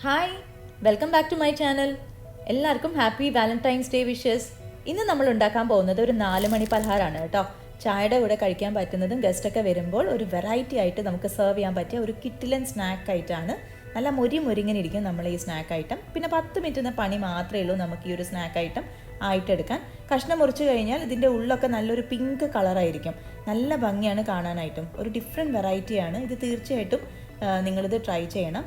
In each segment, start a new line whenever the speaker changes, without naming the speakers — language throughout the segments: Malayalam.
Hi, welcome back to my channel. എല്ലാവർക്കും ഹാപ്പി വാലന്റൈൻസ് ഡേ വിഷസ്. ഇന്ന് നമ്മൾ ഉണ്ടാക്കാൻ പോകുന്നത് ഒരു 4 മണി പലഹാരമാണ് കേട്ടോ. ചായയുടെ കൂടെ കഴിക്കാൻ പറ്റുന്നതും ഗസ്റ്റൊക്കെ വരുമ്പോൾ ഒരു വെറൈറ്റി ആയിട്ട് നമുക്ക് സെർവ് ചെയ്യാൻ പറ്റിയ ഒരു കിറ്റിലൻ സ്നാക്ക് ആയിട്ടാണ്. നല്ല മുരിങ്ങനെ ഇരിക്കും നമ്മൾ ഈ സ്നാക്ക് ഐറ്റം. പിന്നെ 10 മിനിറ്റിന് പണി മാത്രമേ ഉള്ളൂ നമുക്ക് ഈ ഒരു സ്നാക്ക് ഐറ്റം ആയിട്ടെടുക്കാൻ. കഷ്ണം മുറിച്ച് കഴിഞ്ഞാൽ ഇതിൻ്റെ ഉള്ളൊക്കെ നല്ലൊരു പിങ്ക് കളറായിരിക്കും. നല്ല ഭംഗിയാണ് കാണാനായിട്ടും. ഒരു ഡിഫറെൻറ്റ് വെറൈറ്റിയാണ് ഇത്. തീർച്ചയായിട്ടും നിങ്ങളിത് ട്രൈ ചെയ്യണം.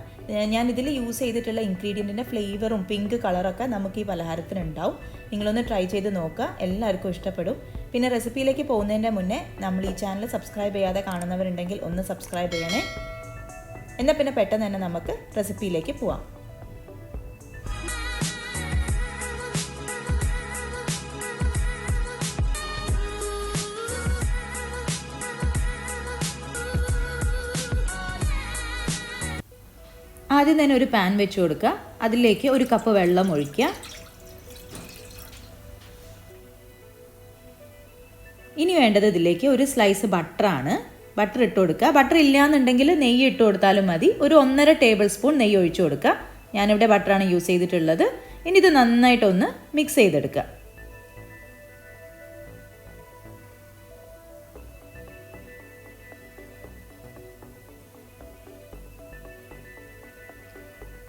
ഞാനിതിൽ യൂസ് ചെയ്തിട്ടുള്ള ഇൻഗ്രീഡിയൻറ്റിൻ്റെ ഫ്ലേവറും പിങ്ക് കളറൊക്കെ നമുക്ക് ഈ പലഹാരത്തിന് ഉണ്ടാവും. നിങ്ങളൊന്ന് ട്രൈ ചെയ്ത് നോക്കുക, എല്ലാവർക്കും ഇഷ്ടപ്പെടും. പിന്നെ റെസിപ്പിയിലേക്ക് പോകുന്നതിൻ്റെ മുന്നേ നമ്മൾ ഈ ചാനൽ സബ്സ്ക്രൈബ് ചെയ്യാതെ കാണുന്നവരുണ്ടെങ്കിൽ ഒന്ന് സബ്സ്ക്രൈബ് ചെയ്യണേ. എന്നാൽ പിന്നെ പെട്ടെന്ന് തന്നെ നമുക്ക് റെസിപ്പിയിലേക്ക് പോവാം. ആദ്യം തന്നെ ഒരു പാൻ വെച്ച് കൊടുക്കുക. അതിലേക്ക് 1 കപ്പ് വെള്ളം ഒഴിക്കുക. ഇനി വേണ്ടത് ഇതിലേക്ക് ഒരു സ്ലൈസ് ബട്ടറാണ്. ബട്ടർ ഇട്ട് കൊടുക്കുക. ബട്ടർ ഇല്ലയെന്നുണ്ടെങ്കിൽ നെയ്യ് ഇട്ട് കൊടുത്താലും മതി. ഒരു 1.5 ടേബിൾ സ്പൂൺ നെയ്യ് ഒഴിച്ചു കൊടുക്കുക. ഞാനിവിടെ ബട്ടറാണ് യൂസ് ചെയ്തിട്ടുള്ളത്. ഇനി ഇത് നന്നായിട്ടൊന്ന് മിക്സ് ചെയ്തെടുക്കുക.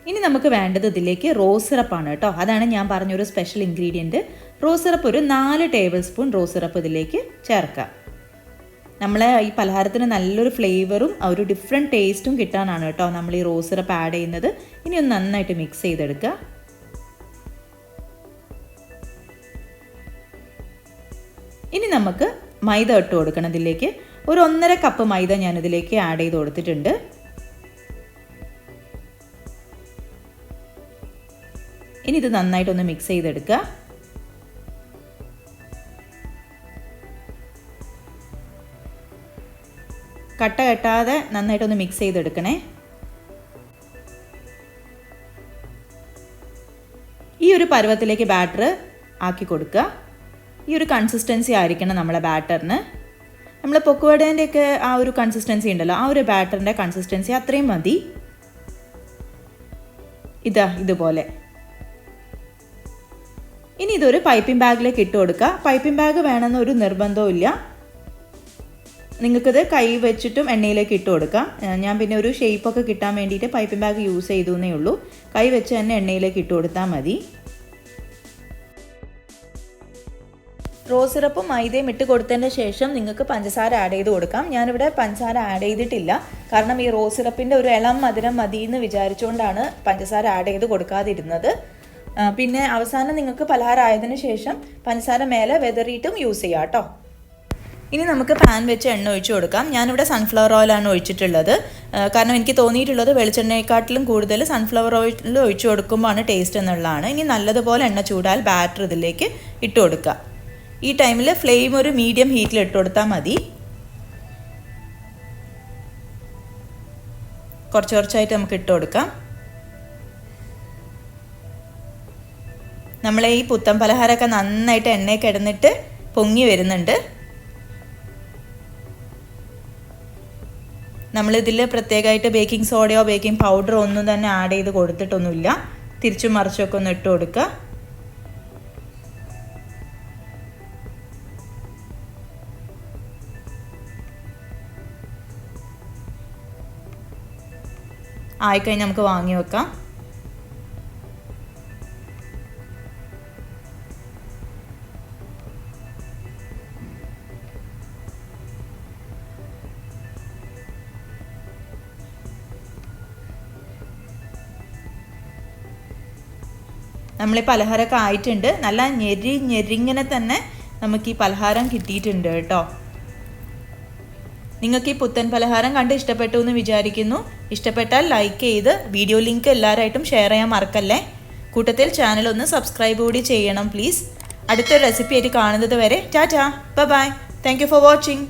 ഇനി നമുക്ക് വേണ്ടത് ഇതിലേക്ക് റോസ് സിറപ്പാണ് കേട്ടോ. അതാണ് ഞാൻ പറഞ്ഞൊരു സ്പെഷ്യൽ ഇൻഗ്രീഡിയൻറ്റ്. റോസ് സിറപ്പ് ഒരു 4 ടേബിൾ സ്പൂൺ റോസ് സിറപ്പ് ഇതിലേക്ക് ചേർക്കാം. നമ്മളെ ഈ പലഹാരത്തിന് നല്ലൊരു ഫ്ലേവറും ഒരു ഡിഫറെൻറ്റ് ടേസ്റ്റും കിട്ടാനാണ് കേട്ടോ നമ്മൾ ഈ റോസ് സിറപ്പ് ആഡ് ചെയ്യുന്നത്. ഇനി ഒന്ന് നന്നായിട്ട് മിക്സ് ചെയ്തെടുക്കുക. ഇനി നമുക്ക് മൈദ ഇട്ട് കൊടുക്കണം. ഇതിലേക്ക് ഒരു 1.5 കപ്പ് മൈദ ഞാനിതിലേക്ക് ആഡ് ചെയ്ത് കൊടുത്തിട്ടുണ്ട്. ഇനി ഇത് നന്നായിട്ടൊന്ന് മിക്സ് ചെയ്തെടുക്കുക. കട്ട കെട്ടാതെ നന്നായിട്ടൊന്ന് മിക്സ് ചെയ്തെടുക്കണേ. ഈ ഒരു പരുവത്തിലേക്ക് ബാറ്റർ ആക്കി കൊടുക്കുക. ഈ ഒരു കൺസിസ്റ്റൻസി ആയിരിക്കണം നമ്മളെ ബാറ്ററിന്. നമ്മൾ പൊക്കുവടേൻ്റെ ഒക്കെ ആ ഒരു കൺസിസ്റ്റൻസി ഉണ്ടല്ലോ, ആ ഒരു ബാറ്ററിൻ്റെ കൺസിസ്റ്റൻസി അത്രയും മതി. ഇതുപോലെ. ഇനി ഇതൊരു പൈപ്പിംഗ് ബാഗിലേക്ക് ഇട്ട് കൊടുക്കുക. പൈപ്പിംഗ് ബാഗ് വേണമെന്നൊരു നിർബന്ധവും ഇല്ല. നിങ്ങൾക്കിത് കൈ വെച്ചിട്ടും എണ്ണയിലേക്ക് ഇട്ട് കൊടുക്കാം. ഞാൻ പിന്നെ ഒരു ഷേപ്പൊക്കെ കിട്ടാൻ വേണ്ടിയിട്ട് പൈപ്പിംഗ് ബാഗ് യൂസ് ചെയ്തു എന്നേ ഉള്ളൂ. കൈ വെച്ച് തന്നെ എണ്ണയിലേക്ക് ഇട്ട് കൊടുത്താൽ മതി. റോസ് സിറപ്പും മൈദയും ഇട്ട് കൊടുത്തതിന് ശേഷം നിങ്ങൾക്ക് പഞ്ചസാര ആഡ് ചെയ്ത് കൊടുക്കാം. ഞാനിവിടെ പഞ്ചസാര ആഡ് ചെയ്തിട്ടില്ല. കാരണം ഈ റോസ് സിറപ്പിൻ്റെ ഒരു ഇളം മധുരം മതി എന്ന് വിചാരിച്ചുകൊണ്ടാണ് പഞ്ചസാര ആഡ് ചെയ്ത് കൊടുക്കാതിരുന്നത്. പിന്നെ അവസാനം നിങ്ങൾക്ക് പലഹാരം ആയതിനു ശേഷം പഞ്ചസാര മേലെ വെതറിയിട്ടും യൂസ് ചെയ്യാം കേട്ടോ. ഇനി നമുക്ക് പാൻ വെച്ച് എണ്ണ ഒഴിച്ചു കൊടുക്കാം. ഞാനിവിടെ സൺഫ്ലവർ ഓയിലാണ് ഒഴിച്ചിട്ടുള്ളത്. കാരണം എനിക്ക് തോന്നിയിട്ടുള്ളത് വെളിച്ചെണ്ണയെക്കാട്ടിലും കൂടുതൽ സൺഫ്ലവർ ഓയിൽ ഒഴിച്ചു കൊടുക്കുമ്പോഴാണ് ടേസ്റ്റ് എന്നുള്ളതാണ്. ഇനി നല്ലതുപോലെ എണ്ണ ചൂടാൽ ബാറ്റർ ഇതിലേക്ക് ഇട്ട് കൊടുക്കുക. ഈ ടൈമിൽ ഫ്ലെയിം ഒരു മീഡിയം ഹീറ്റിൽ ഇട്ട് കൊടുത്താൽ മതി. കുറച്ചായിട്ട് നമുക്ക് ഇട്ട് കൊടുക്കാം. നമ്മളെ ഈ പുത്തൻ പലഹാരമൊക്കെ നന്നായിട്ട് എണ്ണയിൽ കിടന്നിട്ട് പൊങ്ങി വരുന്നുണ്ട്. നമ്മളിതിൽ പ്രത്യേകമായിട്ട് ബേക്കിംഗ് സോഡയോ ബേക്കിംഗ് പൗഡറോ ഒന്നും തന്നെ ആഡ് ചെയ്ത് കൊടുത്തിട്ടൊന്നുമില്ല. തിരിച്ചും മറിച്ചൊക്കെ ഒന്ന് ഇട്ട് കൊടുക്കുക. ആയിക്കഴിഞ്ഞ് നമുക്ക് വാങ്ങി വെക്കാം. നമ്മൾ ഈ പലഹാരമൊക്കെ ആയിട്ടുണ്ട്. നല്ല ഞെരിങ്ങനെ തന്നെ നമുക്ക് ഈ പലഹാരം കിട്ടിയിട്ടുണ്ട് കേട്ടോ. നിങ്ങൾക്ക് ഈ പുത്തൻ പലഹാരം കണ്ട് ഇഷ്ടപ്പെട്ടു എന്ന് വിചാരിക്കുന്നു. ഇഷ്ടപ്പെട്ടാൽ ലൈക്ക് ചെയ്ത് വീഡിയോ ലിങ്ക് എല്ലാവരായിട്ടും ഷെയർ ചെയ്യാൻ മറക്കല്ലേ. കൂട്ടത്തിൽ ചാനൽ ഒന്ന് സബ്സ്ക്രൈബ് കൂടി ചെയ്യണം പ്ലീസ്. അടുത്തൊരു റെസിപ്പി ആയിട്ട് കാണുന്നത് വരെ tata, bye. Thank you for watching.